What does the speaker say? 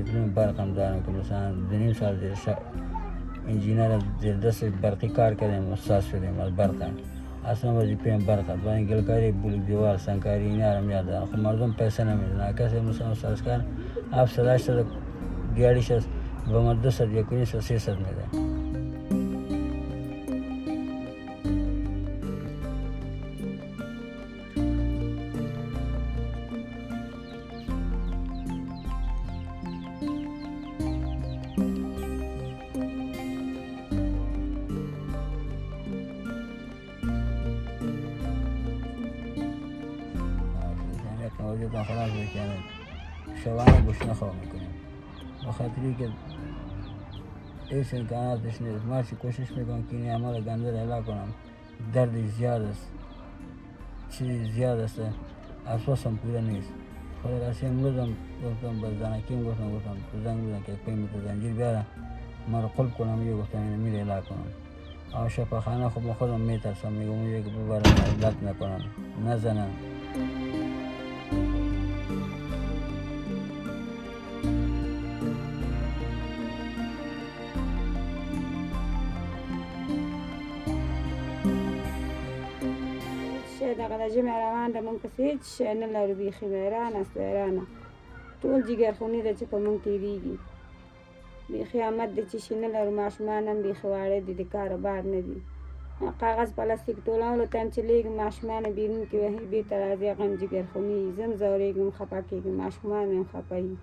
موتورسیکلونو برق هم دارم که مثلا 2.5 سال زیر انجینر زیر دست برقی کار کردیم، استاد شدیم از برق. اصلا وظیفه برق است. با گلکاری، بلوک دیوار، سنگکاری اینا رو میاد. خب مردم پیسه نمیدن. کسی مثلا استاد کار 700 گاڑیش است به ما 200 1.5 300 میده. وجودم خلاص میکنه، شبانه گوش نخواه میکنیم به خاطری که ایس امکاناتش نیست. من کوشش میکنم که این عمل گنده را اعلا کنم. درد زیاد است، چیزی زیاد است، اساسم پوره نیست. خدا راسی امروزم گفتم به زنکیم گفتم زنگ بودن که پیمت زنجیر بیاره من رو قلب کنم. یه گفتم اینو میره اعلا کنم. شفاخانه خب من خودم میترسم، میگم اونجا که ببرم علت نکنم نزنم. دغه د ژمي روان ده موږ پسې هېڅ شی نه لرو، بیخي حیران است حیرانه. ټول جګرخوني ده چې په موږ تېرېږي. بیخي احمد دی چې شي نه لرو. ماشومان هم بیخي واړه دي، د کاره بار نه دي. کاغذ پلاستیک ټولولو ته هم چې لېږم ماشومان بیرون کې وهي، بېرته راځي هغه هم جګرخوني وي. زه هم ځورېږم، خفه کېږم، ماشومان مې هم خفه وي.